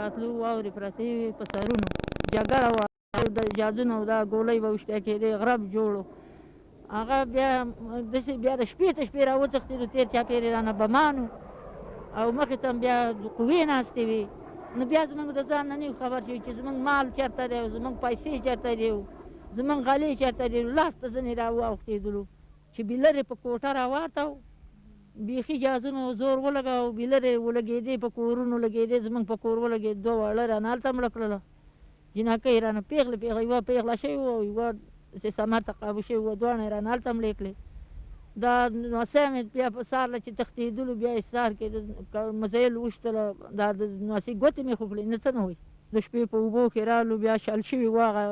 راتلو واورې پرتې وې په سرونو جګړه وه د جازونه او دا ګولۍ به وشته کېدې غرب جوړ و هغه بیا داسې بیا د شپې ته شپې را وتښتېدو تېر چاپېر یې رانه بمان و او مخې ته بیا قوې ناستې وې نو بیا زموږ د ځان نه نه خبر شوي چې زموږ مال چېرته دی او زموږ پیسې چېرته دي او زموږ غلې چېرته دي لاس ته ځینې را واوښتېدلو چې بې لرې په کوټه را واته بیخي جازونو زور ولګاو بې لرې ولګېدې په کورونو لګېدې زموږ په کور ولګېد دوه واړه رانه هلته مړه کړله جنکۍ رانه پېغلې یوه پېغله شوې وه او یوه داسې سمر ته قابو شوې وه دواړه یې رانه هلته مړې کړې دا نوسۍ مې بیا په سهار له چې تښتېدلو بیا یې سهار کې د مزیل وشتله دا د نوسۍ ګوتې مې خو کړې نه څه نه وایي د شپې په اوبو کې رالو بیا شل شوي وه هغه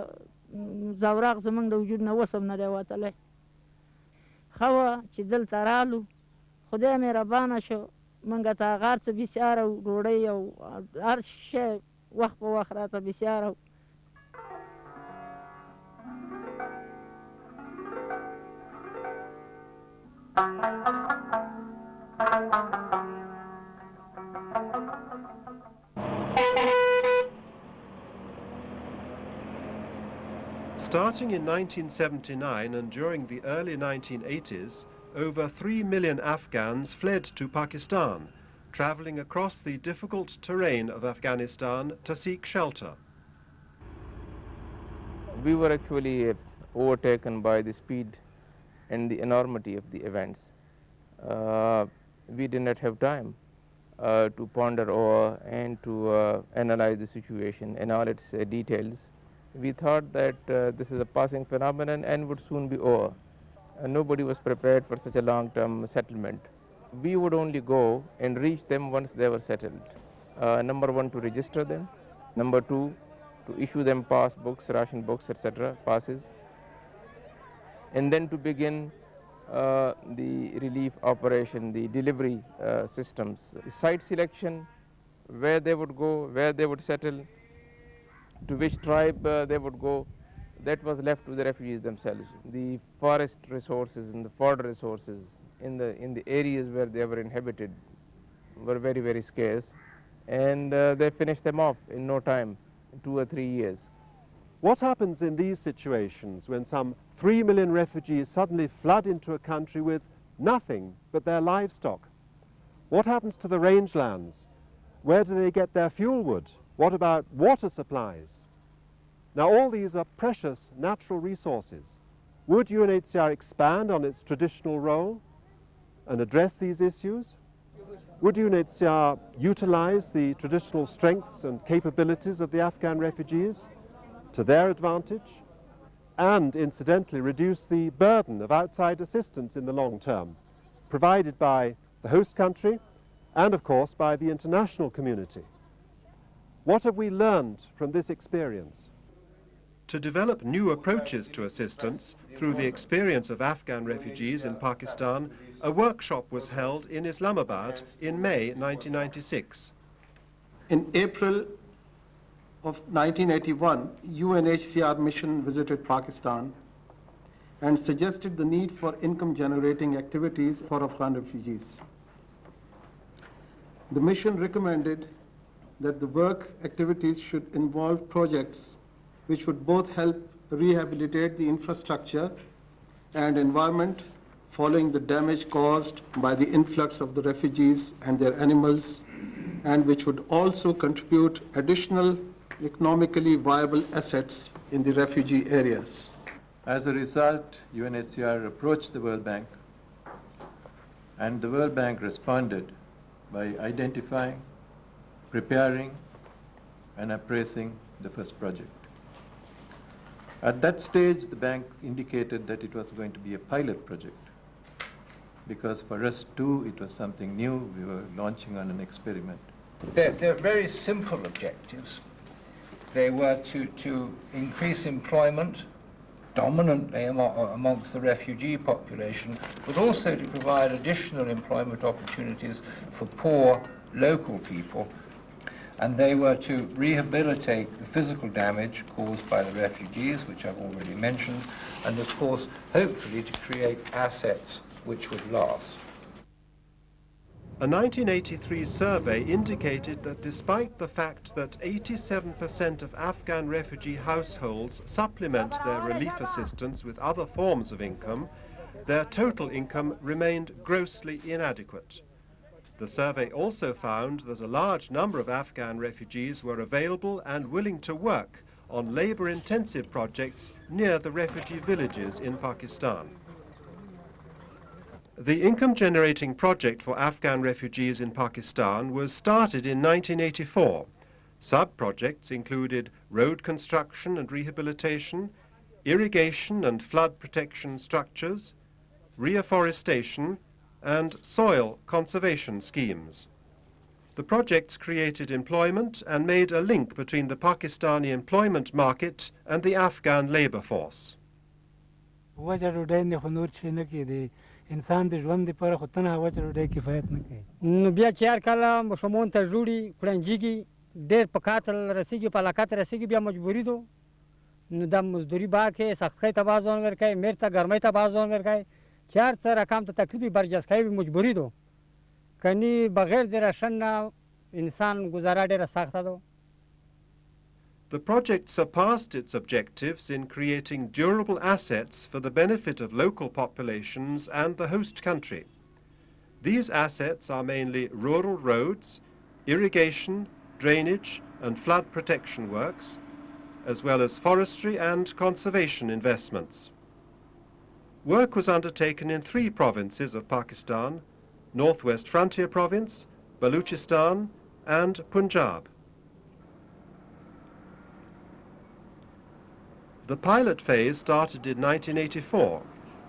زوراق زموږ د وجود نه وس هم نه دی وتلی ښه وه چې دلته رالو خدای مهربانه شو موږ ته هغه هر څه بسیاره و ډوډۍ او هر شی وخت په وخت راته بسیاره و Starting in 1979 and during the early 1980s, over 3 million Afghans fled to Pakistan, traveling across the difficult terrain of Afghanistan to seek shelter. We were actually overtaken by the speed and the enormity of the events. We did not have time to ponder over and to analyze the situation in all its details. We thought that this is a passing phenomenon and would soon be over. Nobody was prepared for such a long-term settlement. We would only go and reach them once they were settled. Number one, to register them. Number two, to issue them pass books, ration books, etc., passes. And then to begin the relief operation, the delivery systems, site selection, where they would go, where they would settle, to which tribe they would go, that was left to the refugees themselves. The forest resources and the fodder resources in the areas where they were inhabited were very, very scarce, and they finished them off in no time, 2 or 3 years. What happens in these situations when some 3 million refugees suddenly flood into a country with nothing but their livestock? What happens to the rangelands? Where do they get their fuel wood? What about water supplies? Now, all these are precious natural resources. Would UNHCR expand on its traditional role and address these issues? Would UNHCR utilize the traditional strengths and capabilities of the Afghan refugees to their advantage and, incidentally, reduce the burden of outside assistance in the long term, provided by the host country and, of course, by the international community? What have we learned from this experience? To develop new approaches to assistance through the experience of Afghan refugees in Pakistan, a workshop was held in Islamabad in May 1996. In April of 1981, UNHCR mission visited Pakistan and suggested the need for income-generating activities for Afghan refugees. The mission recommended that the work activities should involve projects which would both help rehabilitate the infrastructure and environment following the damage caused by the influx of the refugees and their animals, and which would also contribute additional economically viable assets in the refugee areas. As a result, UNHCR approached the World Bank, and the World Bank responded by identifying, preparing, and appraising the first project. At that stage, the bank indicated that it was going to be a pilot project, because for us too, it was something new. We were launching on an experiment. They're very simple objectives. They were to increase employment, dominantly amongst the refugee population, but also to provide additional employment opportunities for poor local people. And they were to rehabilitate the physical damage caused by the refugees, which I've already mentioned, and of course, hopefully to create assets which would last. A 1983 survey indicated that despite the fact that 87% of Afghan refugee households supplement their relief assistance with other forms of income, their total income remained grossly inadequate. The survey also found that a large number of Afghan refugees were available and willing to work on labor-intensive projects near the refugee villages in Pakistan. The income-generating project for Afghan refugees in Pakistan was started in 1984. Sub-projects included road construction and rehabilitation, irrigation and flood protection structures, reforestation, and soil conservation schemes. The projects created employment and made a link between the Pakistani employment market and the Afghan labor force. انسان د ژوند لپاره خو تنها وچه ډوډۍ کفایت نه کوي نو بیا چې هر کله ماشومان ته جوړي کړنجېږي ډېر په کاتل رسېږي په علاقه ته رسېږي بیا مجبوري دو نو دا مزدوري به کوي سختۍ ته باز ځان ورکوي میر ته ګرمۍ ته باز ځان ورکوي چې هر څه رقم ته تکلیف برجست کوي مجبوري دو کني بغیر د راشن نه انسان گزاره ډېره سخته ده. The project surpassed its objectives in creating durable assets for the benefit of local populations and the host country. These assets are mainly rural roads, irrigation, drainage and flood protection works, as well as forestry and conservation investments. Work was undertaken in 3 provinces of Pakistan: Northwest Frontier Province, Baluchistan and Punjab. The pilot phase started in 1984,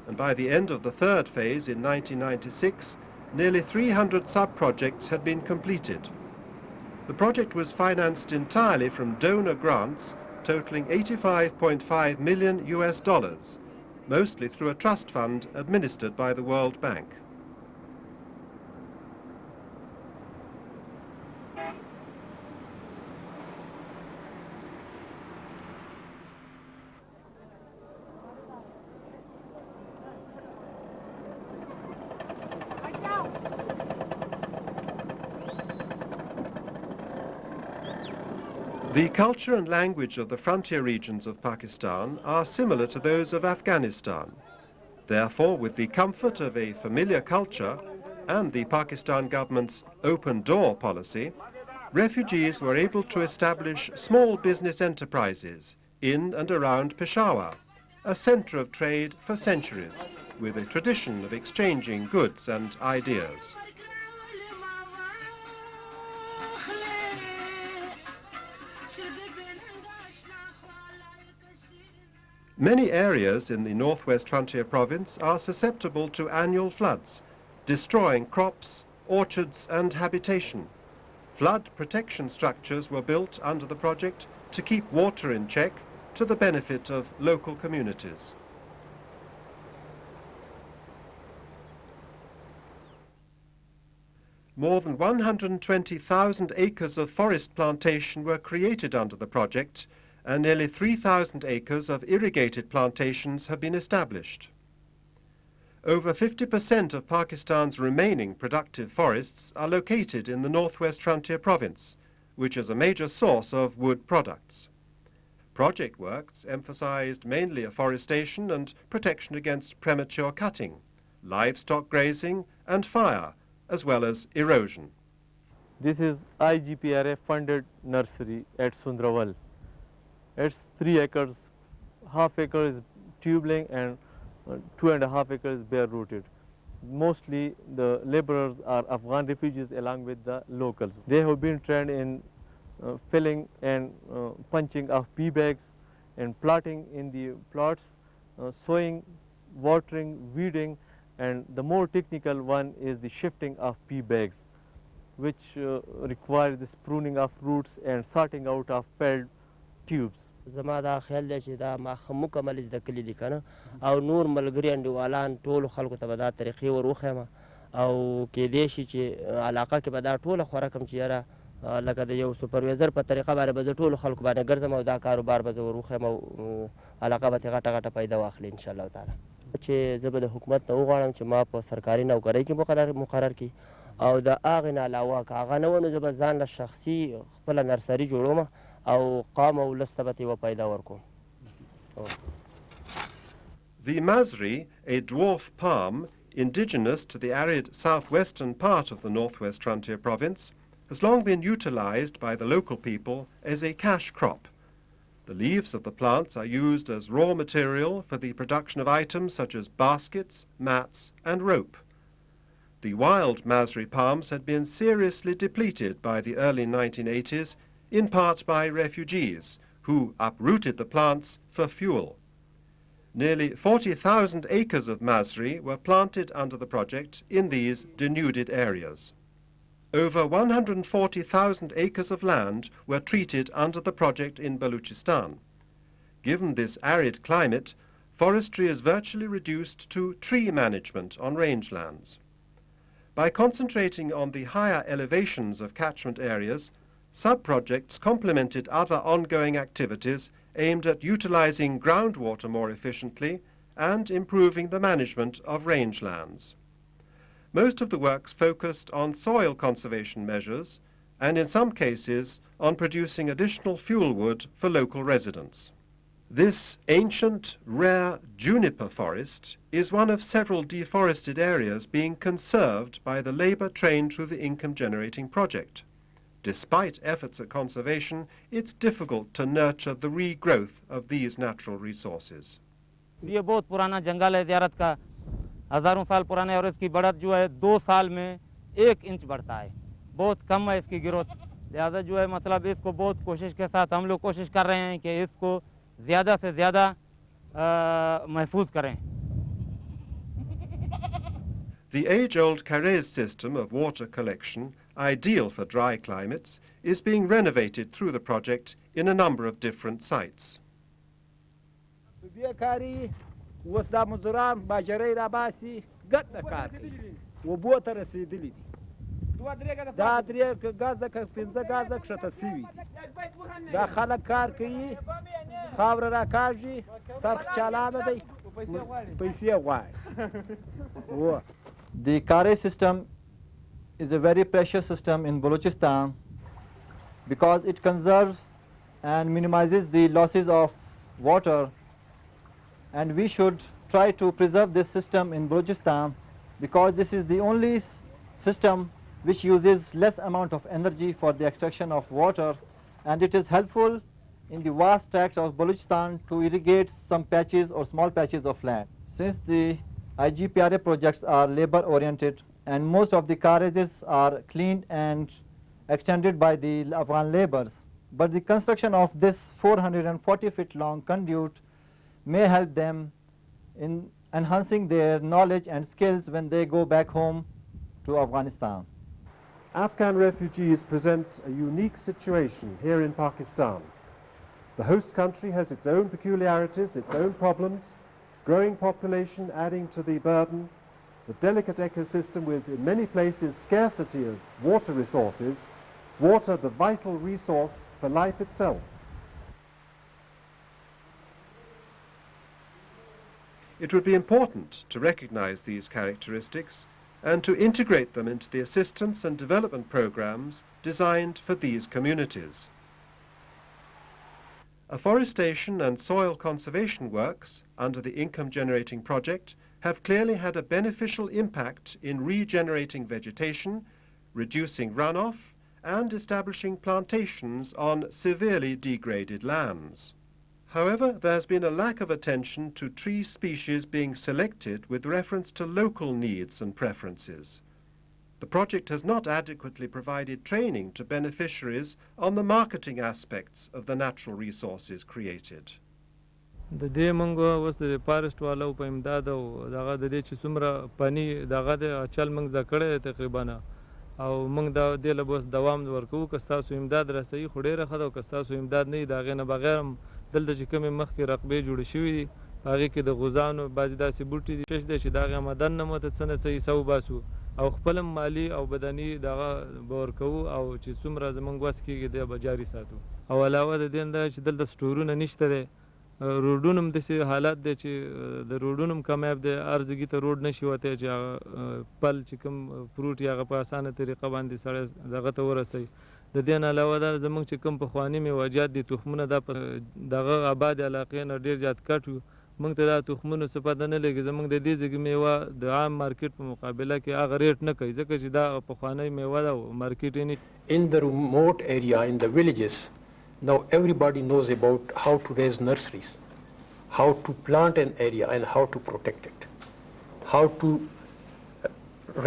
and by the end of the 3rd phase in 1996, nearly 300 sub-projects had been completed. The project was financed entirely from donor grants totaling $85.5 million, mostly through a trust fund administered by the World Bank. The culture and language of the frontier regions of Pakistan are similar to those of Afghanistan. Therefore, with the comfort of a familiar culture and the Pakistan government's open door policy, refugees were able to establish small business enterprises in and around Peshawar, a center of trade for centuries, with a tradition of exchanging goods and ideas. Many areas in the Northwest Frontier Province are susceptible to annual floods, destroying crops, orchards and habitation. Flood protection structures were built under the project to keep water in check to the benefit of local communities. More than 120,000 acres of forest plantation were created under the project, and nearly 3,000 acres of irrigated plantations have been established. Over 50% of Pakistan's remaining productive forests are located in the Northwest Frontier Province, which is a major source of wood products. Project works emphasized mainly afforestation and protection against premature cutting, livestock grazing and fire, as well as erosion. This is IGPRA funded nursery at Sundrawal. It's 3 acres, half acre is tubeling and 2.5 acres bare rooted. Mostly the laborers are Afghan refugees along with the locals. They have been trained in filling and punching of pea bags and plotting in the plots, sowing, watering, weeding, and the more technical one is the shifting of pea bags, which require this pruning of roots and sorting out of felled tubes. زما دا خیال دی چې دا ما مکمل زده کړي دي کنه او نور ملګري انډیوالان ټولو خلکو ته به دا طریقې ور وښیم او کېدای شي چې علاقه کې به دا ټوله خوره کړم چې یاره لکه د یو سوپرویزر په طریقه باندې به زه ټولو خلکو باندې ګرځم او دا کاروبار به زه ور وښیم او علاقه به ترې غټه غټه پیدا واخلي انشاءالله تعالی چې زه به د حکومت نه وغواړم چې ما په سرکاري نوکرۍ کې مقرر کړي او د هغې نه علاوه که هغه نه وه نو زه به ځان له شخصي خپله نرسري جوړوم او قام او ولس ته به یوه پیدا ورکوم. The Masri, a dwarf palm indigenous to the arid southwestern part of the northwest frontier province, has long been utilized by the local people as a cash crop. The leaves of the plants are used as raw material for the production of items such as baskets, mats, and rope. The wild Masri palms had been seriously depleted by the early 1980s, in part by refugees who uprooted the plants for fuel. Nearly 40,000 acres of Masri were planted under the project in these denuded areas. Over 140,000 acres of land were treated under the project in Baluchistan. Given this arid climate, forestry is virtually reduced to tree management on rangelands. By concentrating on the higher elevations of catchment areas, sub-projects complemented other ongoing activities aimed at utilizing groundwater more efficiently and improving the management of rangelands. Most of the works focused on soil conservation measures and in some cases on producing additional fuel wood for local residents. This ancient, rare juniper forest is one of several deforested areas being conserved by the labor trained through the income-generating project. Despite efforts at conservation, it's difficult to nurture the regrowth of these natural resources. ये बहुत पुराना जंगल है ज़ियारत का, हज़ारों साल पुराना है और इसकी बढ़त जो है 2 साल में 1 इंच बढ़ता है, बहुत कम है इसकी ग्रोथ। लिहाजा जो है मतलब इसको बहुत कोशिश के साथ हम लोग कोशिश कर रहे हैं कि इसको ज़्यादा से ज़्यादा महफूज करें। The age-old Carrez system of water collection, ideal for dry climates, is being renovated through the project in a number of different sites. The Carrez system is a very precious system in Balochistan because it conserves and minimizes the losses of water, and we should try to preserve this system in Balochistan because this is the only system which uses less amount of energy for the extraction of water, and it is helpful in the vast tracts of Balochistan to irrigate some patches or small patches of land. Since the IGPRA projects are labor oriented and most of the carriages are cleaned and extended by the Afghan laborers, but the construction of this 440 feet long conduit may help them in enhancing their knowledge and skills when they go back home to Afghanistan. Afghan refugees present a unique situation here in Pakistan. The host country has its own peculiarities, its own problems, growing population adding to the burden, the delicate ecosystem with, in many places, scarcity of water resources, water the vital resource for life itself. It would be important to recognize these characteristics and to integrate them into the assistance and development programs designed for these communities. Afforestation and soil conservation works under the income-generating project have clearly had a beneficial impact in regenerating vegetation, reducing runoff, and establishing plantations on severely degraded lands. However, there has been a lack of attention to tree species being selected with reference to local needs and preferences. The project has not adequately provided training to beneficiaries on the marketing aspects of the natural resources created. د دې منګو اوس د فارسټ والو په امداد او دغه د دې چې څومره پني دغه د چل منګ زده کړی تقریبا او موږ دا دې له بس دوام ورکوو که ستاسو امداد راسوي خو ډېره ښه ده او که ستاسو امداد نه وي د هغې نه بغیر هم دلته چې کومې مخکې رقبې جوړې شوي دي په هغې کې د غوزانو بعضې داسې بوټي دي شش دی چې د هغې آمدن نه مو ته څه نه څه حصه وباسو او خپل هم مالي او بدني دغه به ورکوو او چې څومره زموږ وس کېږي دی به جاري ساتو او علاوه د دې نه دا چې دلته سټورونه نشته دی روډونو هم داسې حالات دی چې د روډونو هم کمیاب دی، هر ځګي ته روډ نشي وتی چې هغه پل چې کوم فروټ یې هغه په اسانه طریقه باندې سړی دغه ته ورسوي. د دې نه علاوه دا زموږ چې کوم پخواني میوه‌جات دي، تخمونه دا په دغه آبادې علاقې نه ډېر زیات کټ وو. موږ ته دا تخمونو څه پته نه لګي، زموږ د دې ځګي میوه د عام مارکیټ په مقابله کې هغه ریټ نه کوي، ځکه چې دا پخوانی میوه ده او مارکیټ یې نه. In the remote area, in the villages, now everybody knows about how to raise nurseries, how to plant an area and how to protect it, how to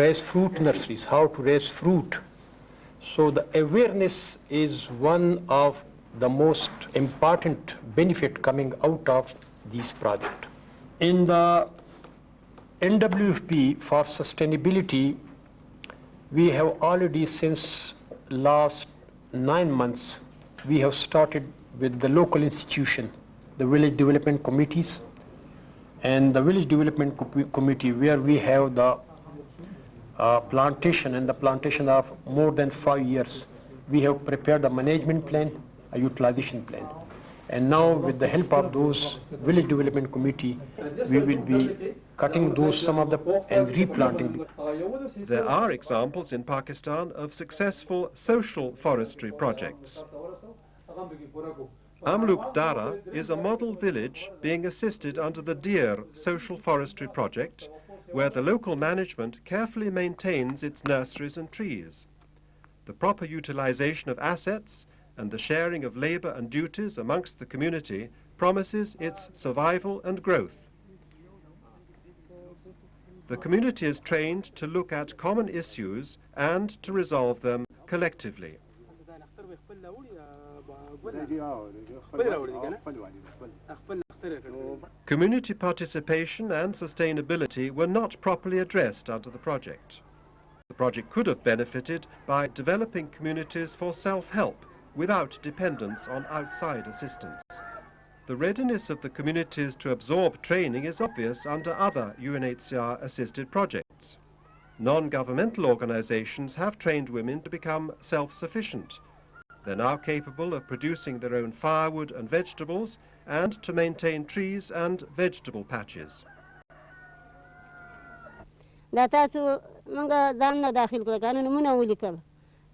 raise fruit nurseries, how to raise fruit. So the awareness is one of the most important benefit coming out of this project. In the NWFP for sustainability, we have already since last 9 months, we have started with the local institution, the village development committees, and the village development committee where we have the plantation, and the plantation of more than 5 years. We have prepared a management plan, a utilization plan. And now with the help of those village development committee, we will be cutting those some of the and replanting. There are examples in Pakistan of successful social forestry projects. Amluk Dara is a model village being assisted under the Deer social forestry project, where the local management carefully maintains its nurseries and trees. The proper utilization of assets and the sharing of labor and duties amongst the community promises its survival and growth. The community is trained to look at common issues and to resolve them collectively. Community participation and sustainability were not properly addressed under the project. The project could have benefited by developing communities for self-help without dependence on outside assistance. The readiness of the communities to absorb training is obvious under other UNHCR-assisted projects. Non-governmental organizations have trained women to become self-sufficient. They're now capable of producing their own firewood and vegetables and to maintain trees and vegetable patches.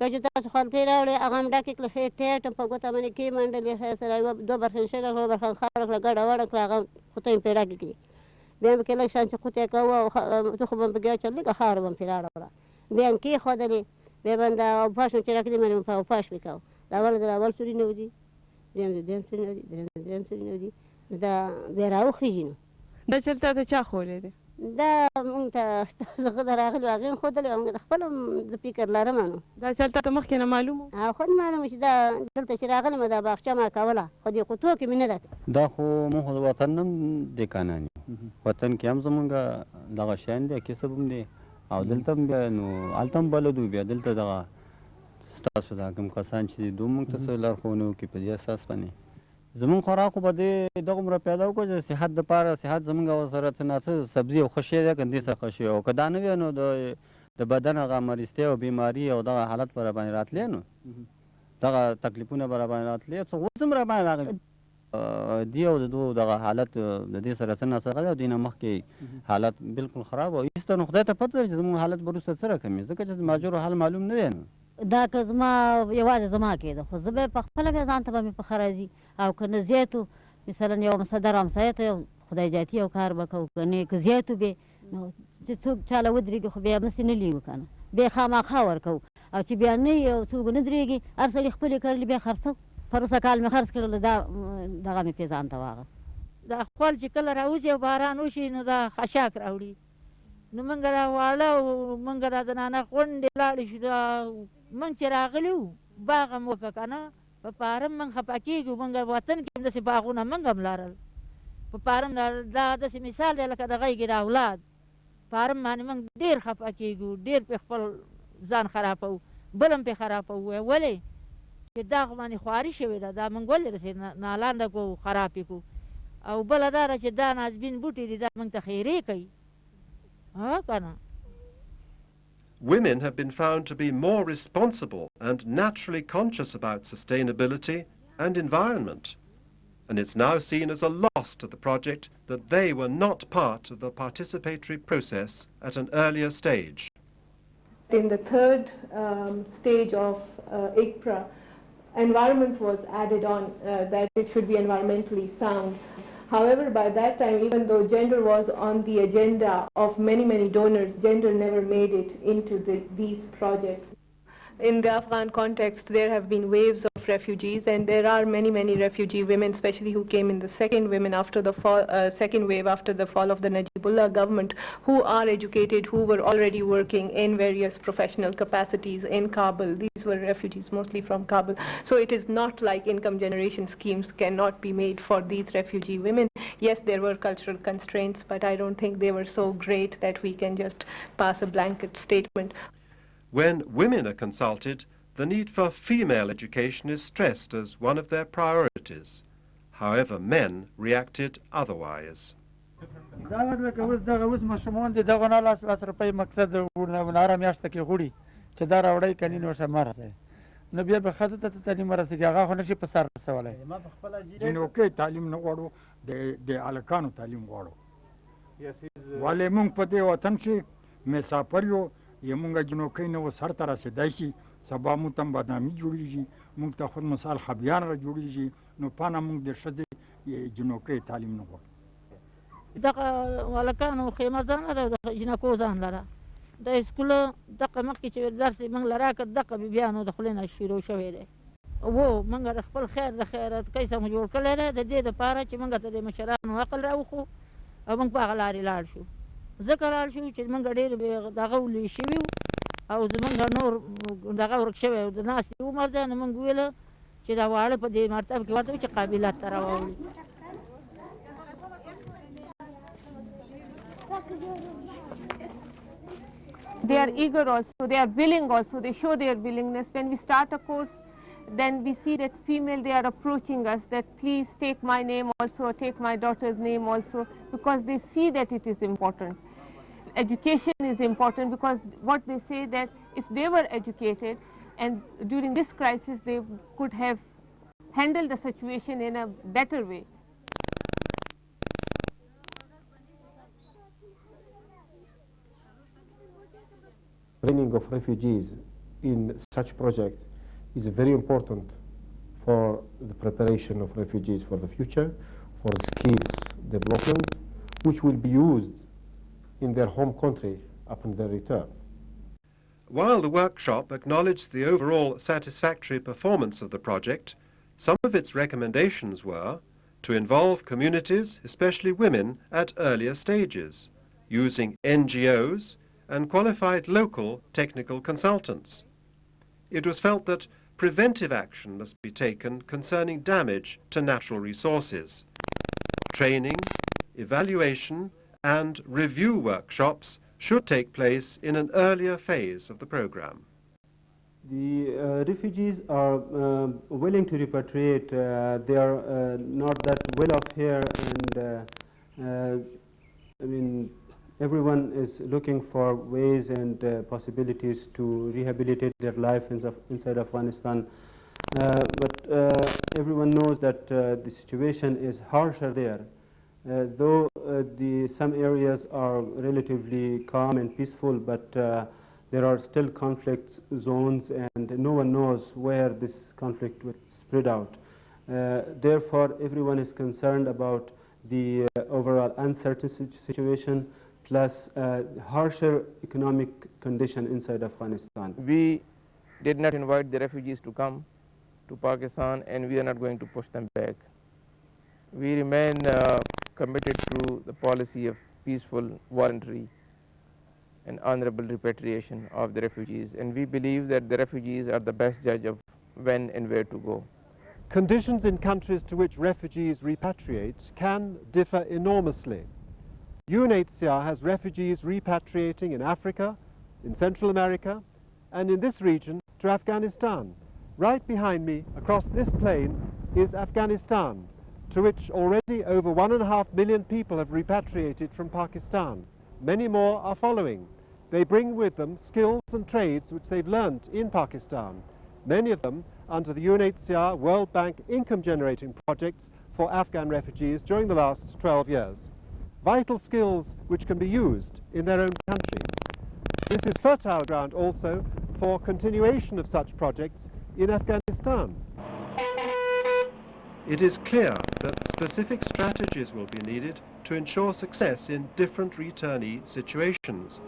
چې تاسو خلطې راوړې هغه هم ډکې کړه ښې ټیټ په ګوته باندې کېمنډلې ښه سره یوه 2 برخې شګه کړه 2 برخې خاوره کړه ګډه وړه کړه هغه خوته یې پرې ډکې کړې بیا مې پکې لږ شان چې خوته یې کوه او تخم به مې پکې اچول لږه خاوره به مې پرې راوړه بیا یې کېښودلې بیا به د اوپاش مې چې راکړې مې په اوپاش مې کوه د اول سوري نه وځي دویم د دویم سوري نه وځي دریم سوري نه وځي دا بیا راوخېږي نو دا چلته ته چا ښوولی دی دا مونږ ته ستاسو د راغلي هغې هم ښودلی او مونږ د خپل هم زه فکر لرم نو دا چلته ته مخکې نه معلوم و خود معلومه چې دا دلته چې راغلم دا باغچه ما کوله خو دې قوطو کې مې نه ده دا خو مونږ خو د وطن هم دهقانان یو وطن کې هم زمونږ دغه شیان دی کسب هم دی او دلته هم بیا نو هلته هم بلد وو بیا دلته دغه ستاسو دا کوم کسان چې دي دوی مونږ ته څه لارښوونه وکړي په دې اساس باندې زمونږ خوراک خو به دې دغومره پیدا وکړو چې صحت دپاره صحت زمونږ ورسره څه نه څه سبزي او ښه شی دی که دې څخه ښه شی او که دا نه وي نو د بدن هغه مرضتیا او بیماري او دغه حالت به راباندې راتلی نو دغه تکلیفونه به راباندې راتلی څه اوس هم راباندې راغلي دې او د دوی دغه حالت د دې سره څه نسخه ده او دې نه مخکې حالت بالکل خراب او ایسته نو خدای ته پته ده چې زموږ حالت به وروسته څه رقم وي ځکه چې د ماجرو حال معلوم نه دی نو دا که زما یوازې زما کېده خو زه به په خپله بیا ځان ته به مې پخه راځي او که نه زیات مثلا یو مصدر همسایه ته خدای جاتي یو کار به کوو که نه که زیات وي نو چې څوک چاله ودرېږي خو بیا مسې نه لیږو که نه بیا خامخا ورکوو او چې بیا نه وي او څوک نه درېږي هر سړي خپلې کرلې بیا خرڅوو پروسه کال مې خرڅ کړل دغه مې پې ځان ته واغست دا خپل چې کله راوځي او باران وشي نو دا خشاک راوړي نو موږ دا واړه او موږ دا زنانه غونډې لاړې شو دا موږ چې راغلي وو باغ هم وکړه که نه په پارم موږ خفه کېږو موږ وطن کې هم داسې باغونه موږ هم لرل په پارم دا داسې مثال دی لکه د غیږې د اولاد پارم باندې موږ ډېر خفه کېږو ډېر پې خپل ځان خرابوو بل هم پې خرابوو ولې چې دا خو باندې خواري شوې ده دا موږ ولې داسې نالانده کړو خراب یې کړو او بله دا ده چې دا نازبین بوټي دي دا موږ ته خیرې کوي که نه Women have been found to be more responsible and naturally conscious about sustainability and environment. and it's now seen as a loss to the project that they were not part of the participatory process at an earlier stage. In the third stage of ICPRA, environment was added on, that it should be environmentally sound. However, by that time, even though gender was on the agenda of many, many donors, gender never made it into these projects. In the Afghan context, there have been waves of refugees, and there are many, many refugee women, especially who came in the second wave after the fall of the Najibullah government, who are educated, who were already working in various professional capacities in Kabul. These were refugees mostly from Kabul. So it is not like income generation schemes cannot be made for these refugee women. Yes, there were cultural constraints, but I don't think they were so great that we can just pass a blanket statement. When women are consulted, the need for female education is stressed as one of their priorities. However, men reacted otherwise. یمونګه جنوکې نو سر ته رسیدای شي سبا مو تم بدنامي جوړیږي مونږ ته خود مثال خبيان را جوړیږي نو پانه مونږ د شذې جنوکې تعلیم نه غواړو دغه ولکانو خیمه ځان لره د جنکو ځان لره د اسکول دغه مخکې چې درس مونږ لره کړ دغه بیا نو د خلینو شروع شوی دی وو مونږ د خپل خیر د خیرات کیسه مو جوړ کړل د دې لپاره چې مونږ ته د مشرانو عقل راوخو او مونږ په هغه لارې لاړ شو ذکر حال شو چې موږ ډېر دغه ولې شوي او زمونږ نور دغه ورک شوی او د ناستې عمر دی نو موږ ویله چې دا واړه په دې مرتبه کې ورته چې قابلیت ته راواوړي. They are eager also, they are willing also, they show their willingness. When we start a course, then we see that female, they are approaching us that please take my name also, take my daughter's name also, because they see that it is important. Education is important because what they say that if they were educated and during this crisis they could have handled the situation in a better way. Training of refugees in such projects is very important for the preparation of refugees for the future, for skills development, which will be used in their home country upon their return. While the workshop acknowledged the overall satisfactory performance of the project, some of its recommendations were to involve communities, especially women, at earlier stages, using NGOs and qualified local technical consultants. It was felt that preventive action must be taken concerning damage to natural resources. Training, evaluation, and review workshops should take place in an earlier phase of the program. The refugees are willing to repatriate. They are not that well off here, and I mean, everyone is looking for ways and possibilities to rehabilitate their life inside Afghanistan. But everyone knows that the situation is harsher there. Though some areas are relatively calm and peaceful, but there are still conflict zones and no one knows where this conflict will spread out. Therefore, everyone is concerned about the overall uncertain situation plus harsher economic condition inside Afghanistan. We did not invite the refugees to come to Pakistan, and we are not going to push them back. We remain committed to the policy of peaceful, voluntary and honorable repatriation of the refugees, and we believe that the refugees are the best judge of when and where to go. Conditions in countries to which refugees repatriate can differ enormously. UNHCR has refugees repatriating in Africa, in Central America, and in this region to Afghanistan. Right behind me, across this plain, is Afghanistan, to which already over 1.5 million people have repatriated from Pakistan. Many more are following. They bring with them skills and trades which they've learnt in Pakistan. Many of them under the UNHCR World Bank income generating projects for Afghan refugees during the last 12 years. Vital skills which can be used in their own country. This is fertile ground also for continuation of such projects in Afghanistan. It is clear that specific strategies will be needed to ensure success in different returnee situations.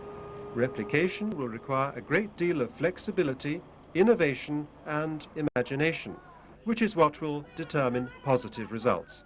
Replication will require a great deal of flexibility, innovation and imagination, which is what will determine positive results.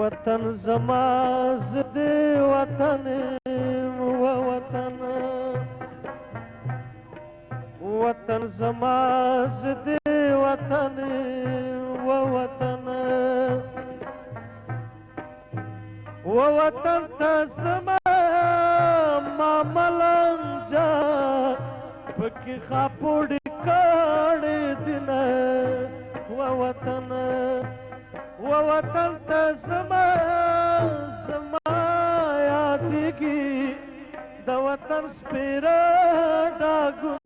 وطن زما زد وطن و وطن وطن زما زد وطن و وطن و وطن تزما ما ملنجا پکی خاپوڑی کاڑی دن و وطن وطن تزما زما یادگی د وطن سپیره ډاګو